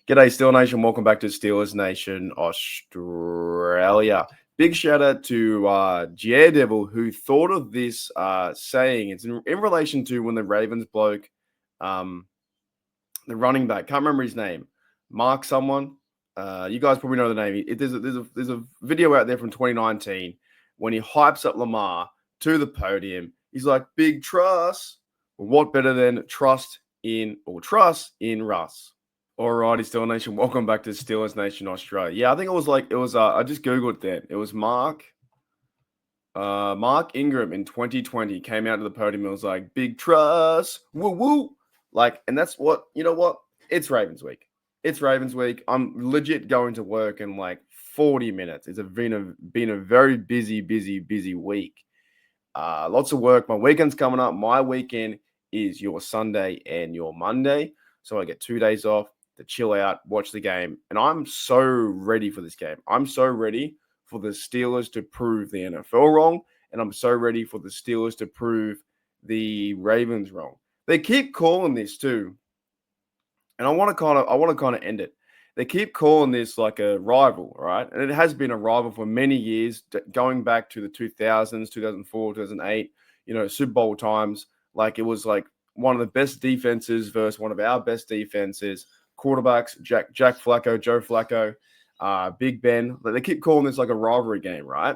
G'day, Steel Nation. Welcome back to Steelers Nation Australia. Big shout out to Daredevil who thought of this saying. It's in relation to when the Ravens bloke, the running back, can't remember his name, Mark someone. You guys probably know the name. There's a video out there from 2019 when he hypes up Lamar to the podium. He's like, big trust. What better than Truss In Russ? Alrighty, Steelers Nation. Welcome back to Steelers Nation Australia. Yeah, I think I just Googled that. It was Mark Ingram in 2020 came out to the podium and was like, big trust, woo woo. Like, and that's what, you know what? It's Ravens week. It's Ravens week. I'm legit going to work in like 40 minutes. It's been a very busy week. Lots of work. My weekend's coming up. My weekend is your Sunday and your Monday. So I get 2 days off to chill out, watch the game. And I'm so ready for this game. I'm so ready for the Steelers to prove the NFL wrong. And I'm so ready for the Steelers to prove the Ravens wrong. They keep calling this too. And I want to kind of end it. They keep calling this like a rival, right? And it has been a rival for many years, going back to the 2000s, 2004, 2008, Super Bowl times. Like it was like one of the best defenses versus one of our best defenses. Quarterbacks, Jack Flacco, Joe Flacco, Big Ben. They keep calling this like a rivalry game, right?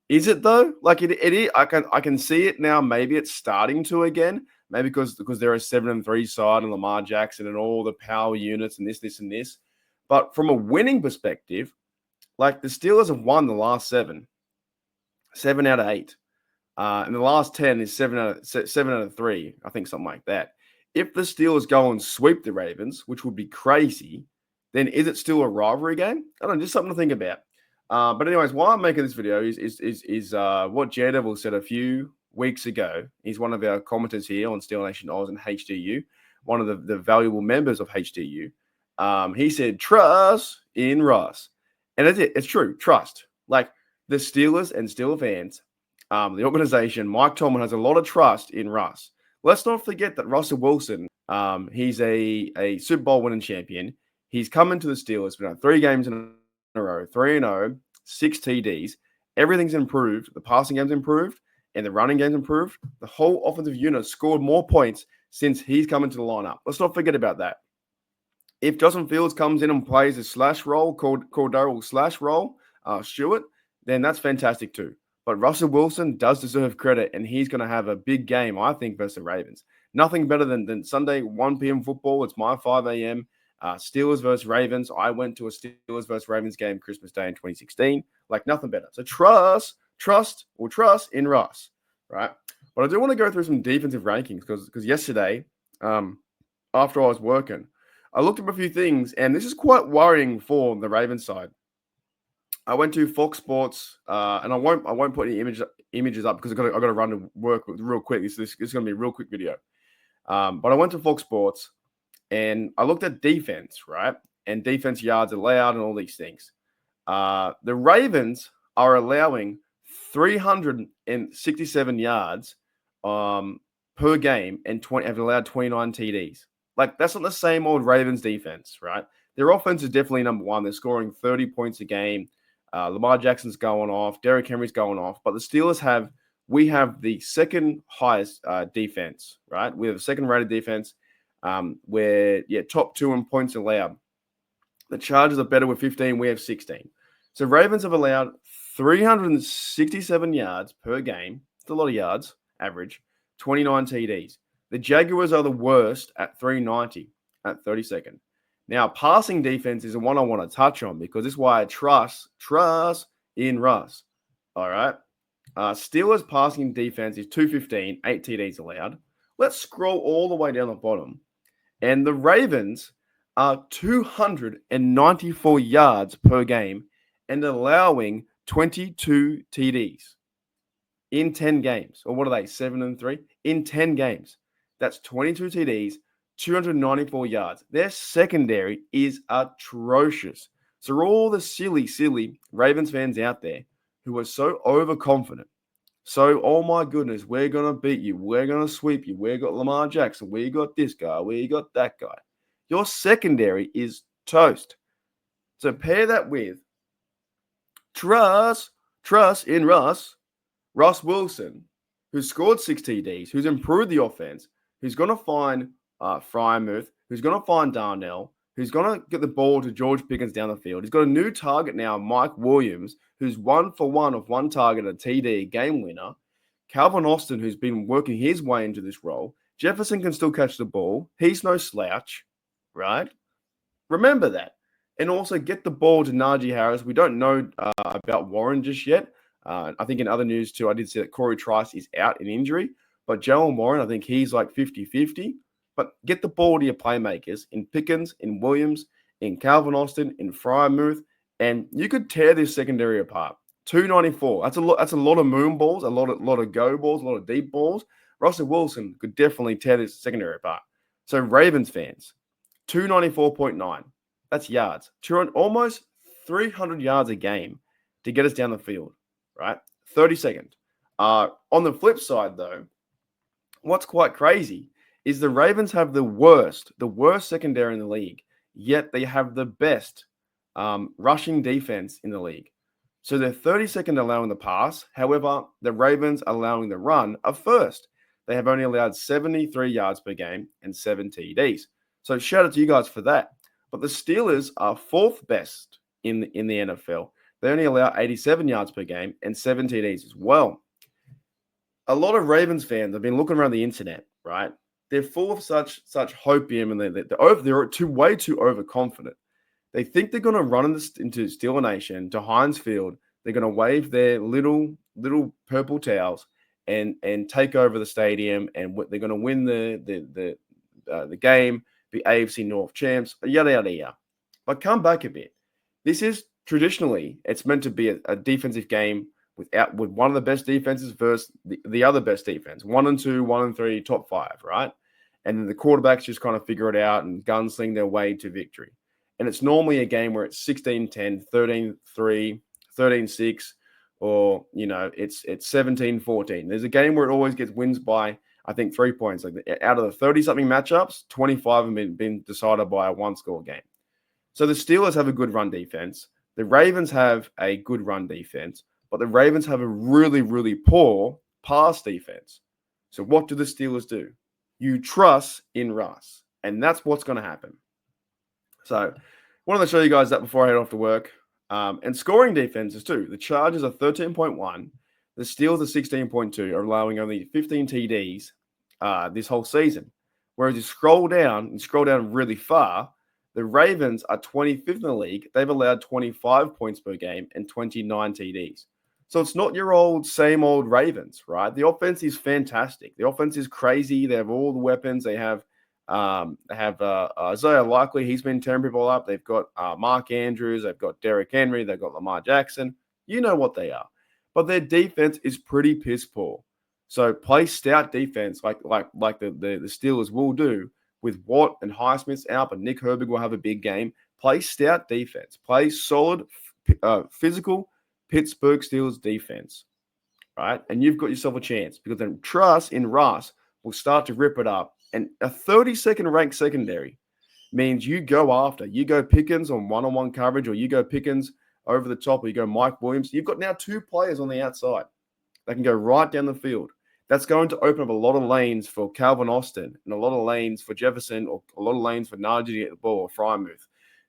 Is it though? Like it is. I can see it now. Maybe it's starting to again. Maybe because they're a 7-3 side and Lamar Jackson and all the power units and this and this. But from a winning perspective, like the Steelers have won the last 7 out of 8. And the last 10 is 7 out of 3, I think, something like that. If the Steelers go and sweep the Ravens, which would be crazy, then is it still a rivalry game? I don't know, just something to think about. But anyways, why I'm making this video is what Daredevil said a few weeks ago. He's one of our commenters here on Steel Nation Oz and HDU, one of the valuable members of HDU. He said, Truss In Russ. And that's it. It's true. Trust. Like the Steelers and Steelers fans, the organization, Mike Tomlin has a lot of trust in Russ. Let's not forget that Russell Wilson, he's a Super Bowl winning champion. He's come into the Steelers for 3 games in a row, 3-0, 6 TDs. Everything's improved. The passing game's improved and the running game's improved. The whole offensive unit scored more points since he's come into the lineup. Let's not forget about that. If Justin Fields comes in and plays a slash role, Cordero slash role, Stewart, then that's fantastic too. But Russell Wilson does deserve credit, and he's going to have a big game, I think, versus the Ravens. Nothing better than Sunday, 1 p.m. football. It's my 5 a.m. Steelers versus Ravens. I went to a Steelers versus Ravens game Christmas Day in 2016. Like, nothing better. So trust in Russ, right? But I do want to go through some defensive rankings because yesterday, after I was working, I looked up a few things, and this is quite worrying for the Ravens side. I went to Fox Sports, and I won't put any images up because I got to run to work real quick. This is going to be a real quick video. But I went to Fox Sports, and I looked at defense, right, and defense yards allowed and all these things. The Ravens are allowing 367 yards per game and have allowed 29 TDs. Like that's not the same old Ravens defense, right? Their offense is definitely number one. They're scoring 30 points a game. Lamar Jackson's going off. Derrick Henry's going off. But the Steelers have the second highest defense, right? We have the second rated defense. We're top 2 in points allowed. The Chargers are better with 15. We have 16. So Ravens have allowed 367 yards per game. It's a lot of yards, average. 29 TDs. The Jaguars are the worst at 390 at 32nd. Now, passing defense is the one I want to touch on because this is why I trust in Russ. All right. Steelers passing defense is 215, 8 TDs allowed. Let's scroll all the way down the bottom. And the Ravens are 294 yards per game and allowing 22 TDs in 10 games. Or what are they, 7-3? In 10 games. That's 22 TDs. 294 yards. Their secondary is atrocious. So all the silly Ravens fans out there who are so overconfident, so, oh my goodness, we're going to beat you. We're going to sweep you. We got Lamar Jackson. We got this guy. We got that guy. Your secondary is Toast. So pair that with Truss in Russ, Russ Wilson, who's scored 6 TDs, who's improved the offense, who's going to find Frymouth, who's going to find Darnell, who's going to get the ball to George Pickens down the field. He's got a new target now, Mike Williams, who's 1 for 1 of one target, a TD, game winner. Calvin Austin, who's been working his way into this role. Jefferson can still catch the ball. He's no slouch, right? Remember that. And also get the ball to Najee Harris. We don't know about Warren just yet. I think in other news too, I did see that Corey Trice is out in injury. But Jalen Warren, I think he's like 50-50. But get the ball to your playmakers in Pickens, in Williams, in Calvin Austin, in Frymouth. And you could tear this secondary apart. 294. That's a lot. That's a lot of moon balls, a lot of go balls, a lot of deep balls. Russell Wilson could definitely tear this secondary apart. So Ravens fans, 294.9. That's yards. Almost 300 yards a game to get us down the field, right? 30 seconds. On the flip side, though, what's quite crazy is the Ravens have the worst secondary in the league, yet they have the best rushing defense in the league. So they're 32nd allowing the pass. However, the Ravens allowing the run are first. They have only allowed 73 yards per game and 7 TDs. So shout out to you guys for that. But the Steelers are fourth best in the NFL. They only allow 87 yards per game and 7 TDs as well. A lot of Ravens fans have been looking around the internet, right? They're full of such hopium, and they're way too overconfident. They think they're going to run into Steeler Nation, to Heinz Field. They're going to wave their little purple towels and take over the stadium, and they're going to win the game, be AFC North champs, yada, yada, yada. But come back a bit. This is traditionally, it's meant to be a defensive game with one of the best defenses versus the other best defense. 1 and 2, 1 and 3, top 5, right? And then the quarterbacks just kind of figure it out and gunsling their way to victory. And it's normally a game where it's 16-10, 13-3, 13-6, or, it's 17-14. There's a game where it always gets wins by, I think, 3 points. Like out of the 30-something matchups, 25 have been decided by a one-score game. So the Steelers have a good run defense. The Ravens have a good run defense, but the Ravens have a really, really poor pass defense. So what do the Steelers do? You truss in Russ, and that's what's going to happen. So wanted to show you guys that before I head off to work. And scoring defenses too. The Chargers are 13.1. The Steelers are 16.2, are allowing only 15 TDs this whole season. Whereas you scroll down really far, the Ravens are 25th in the league. They've allowed 25 points per game and 29 TDs. So it's not your same old Ravens, right? The offense is fantastic. The offense is crazy. They have all the weapons. They have Isaiah Likely. He's been tearing people up. They've got Mark Andrews. They've got Derrick Henry. They've got Lamar Jackson. You know what they are. But their defense is pretty piss poor. So play stout defense like the Steelers will do with Watt and Highsmith's out, but Nick Herbig will have a big game. Play stout defense. Play solid, physical Pittsburgh Steelers defense, right? And you've got yourself a chance, because then Truss in Russ will start to rip it up. And a 32nd ranked secondary means you go Pickens on one-on-one coverage, or you go Pickens over the top, or you go Mike Williams. You've got now 2 players on the outside that can go right down the field. That's going to open up a lot of lanes for Calvin Austin, and a lot of lanes for Jefferson, or a lot of lanes for Najee to get the ball, or Frymouth.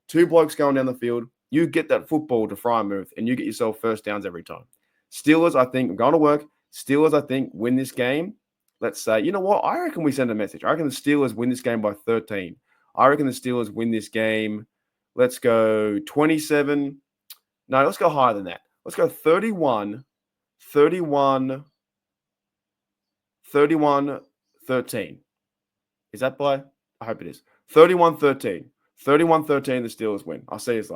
2 blokes going down the field. You get that football to Frymouth, and you get yourself first downs every time. Steelers, I think, I'm going to work. Steelers, I think, win this game. Let's say, you know what? I reckon we send a message. I reckon the Steelers win this game by 13. I reckon the Steelers win this game. Let's go 27. No, let's go higher than that. Let's go 31, 13. Is that by? I hope it is. 31-13. 31-13, the Steelers win. I'll see you later.